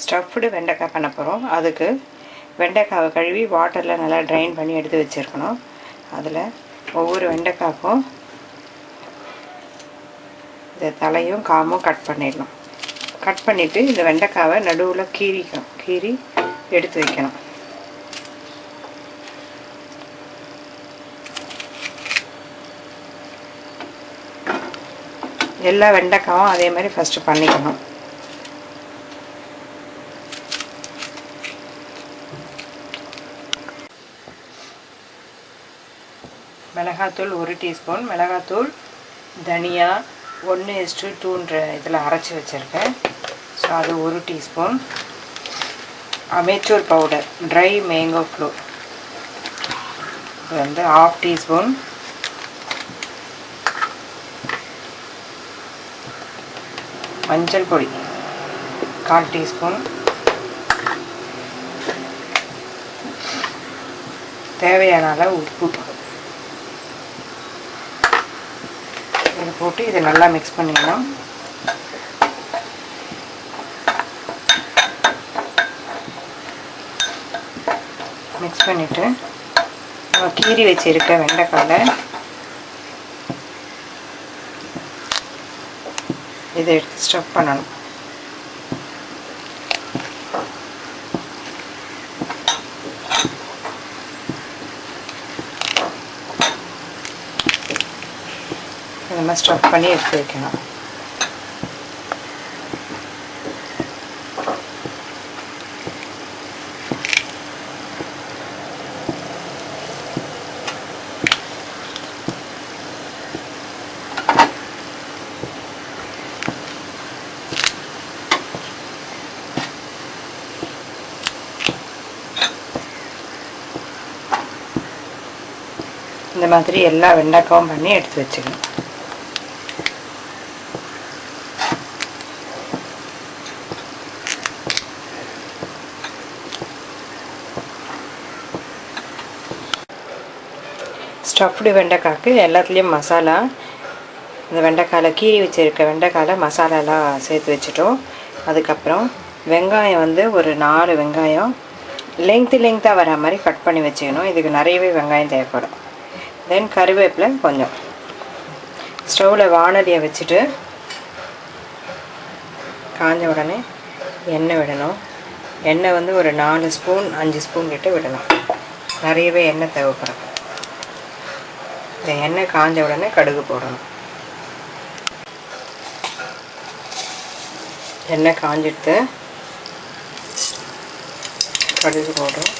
Stuffed வெண்டைக்காய் பண்ண போகிறோம். அதுக்கு வெண்டைக்காவை கழுவி வாட்டரில் நல்லா ட்ரைன் பண்ணி எடுத்து வச்சுருக்கணும். அதில் ஒவ்வொரு வெண்டைக்காய்க்கும் இந்த தலையும் காமும் கட் பண்ணிடணும். கட் பண்ணிவிட்டு இந்த வெண்டைக்காவை நடுவில் கீறி எடுத்து வைக்கணும். எல்லா வெண்டைக்காவும் அதே மாதிரி ஃபஸ்ட்டு பண்ணிக்கணும். மிளகாத்தூள் 1 டீஸ்பூன், மிளகாத்தூள் தனியா 1:2ன்ற இதில் அரைச்சி வச்சுருக்கேன். ஸோ அது 1 teaspoon. Amateur powder try mango floor இது வந்து 1/2 டீஸ்பூன். மஞ்சள் பொடி 1/4 டீஸ்பூன். தேவையான அளவு உப்பு. இதை போட்டு இதை நல்லா மிக்ஸ் பண்ணிடலாம். மிக்ஸ் பண்ணிவிட்டு நம்ம கீறி வச்சுருக்க வெண்டைக்காயை இதை எடுத்து ஸ்டஃப் பண்ணணும். இந்த மாதிரி ஸ்டஃப் பண்ணி எடுத்து வைக்கணும். இந்த மாதிரி எல்லா வெண்டைக்காயும் பண்ணி எடுத்து வச்சுக்கணும். ஸ்டஃப்டு வெண்டைக்காய்க்கு எல்லாத்துலேயும் மசாலா, இந்த வெண்டைக்காயில் கீறி வச்சுருக்க வெண்டைக்காயில் மசாலாலாம் சேர்த்து வச்சுட்டோம். அதுக்கப்புறம் வெங்காயம் வந்து ஒரு 4 வெங்காயம் லெங்க்த்தாக வர மாதிரி கட் பண்ணி வச்சுக்கணும். இதுக்கு நிறையவே வெங்காயம் தேவைப்படும். தென் கருவேப்பிலை கொஞ்சம். ஸ்டவ்வில் வானலியை வச்சுட்டு காஞ்ச உடனே எண்ணெய் விடணும். எண்ணெய் வந்து ஒரு 4 ஸ்பூன் 5 ஸ்பூன் கிட்ட விடணும். நிறையவே எண்ணெய் தேவைப்படும். இந்த எண்ணெய் காஞ்ச உடனே கடுகு போடணும். எண்ணெய் காஞ்சிட்டு கடுகு போடுறோம்.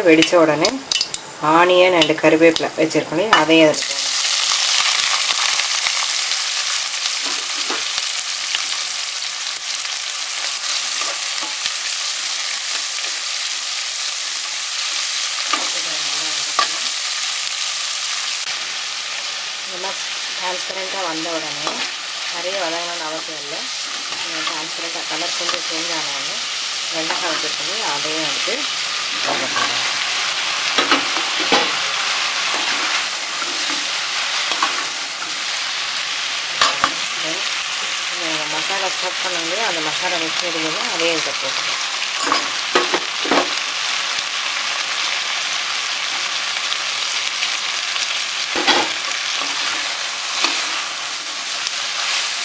வெடித்த உடனே ஆனியன் அண்டு கருவேப்பிலை வச்சுருக்கோம், அதையும் அதை டிரான்ஸ்பரண்ட்டாக வந்த உடனே நிறைய வதங்கணும்னு அவசியம் இல்லை. டிரான்ஸ்பரண்ட்டாக கலர் கொஞ்சம் சேஞ்ச் ஆனாலும் வெண்டைக்காய் வச்சுருக்கோம், அதையும் வந்து மசாலா ஸ்டஃப் பண்ணி அந்த மசாலா மிக்ஸ் எடுக்கணும்னா அதே இதை போட்டுக்கலாம்.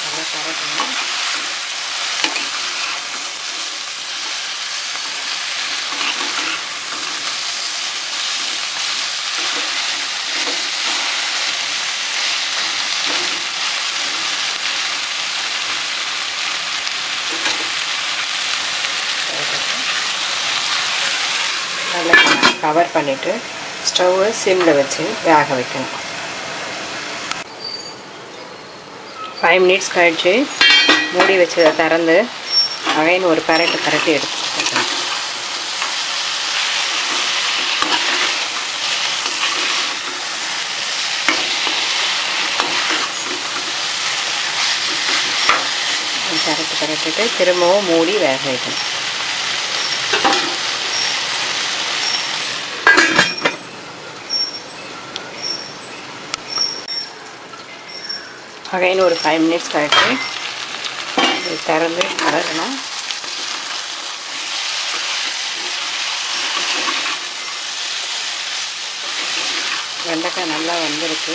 நல்லா கரைக்கணும். நல்லா கவர் பண்ணிவிட்டு ஸ்டவ்வை சிம்மில் வச்சு வேக வைக்கணும். 5 மினிட்ஸ் கழிச்சு மூடி வச்சு திறந்து அகைன் ஒரு பரட்டி எடுத்து பரட்டிட்டு திரும்பவும் மூடி வேக வைக்கணும். அகைன் ஒரு 5 மினிட்ஸ் கழிச்சு இது திறந்து கலரணும். வெண்டைக்காய் நல்லா வந்திருக்கு.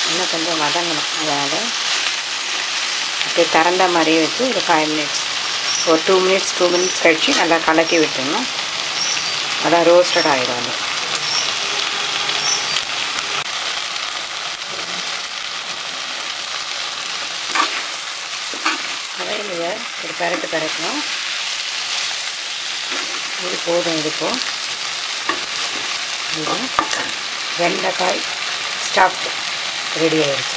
இன்னும் கொஞ்சம் வதங்கணும். அதனால் அப்படியே திறந்த மாதிரியே வச்சு ஒரு 5 மினிட்ஸ், ஒரு 2 மினிட்ஸ் கழிச்சு நல்லா கலக்கி விட்டுடணும். அதான் ரோஸ்டட் ஆகிடும். அது அதையிலேயே ஒரு பரட்டணும். இது போதும். இதுப்போ இது வெண்டைக்காய் ஸ்டஃப் ரெடி ஆகிடுச்சு.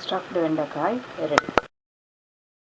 ஸ்டஃப்டு வெண்டைக்காய் ரெடி.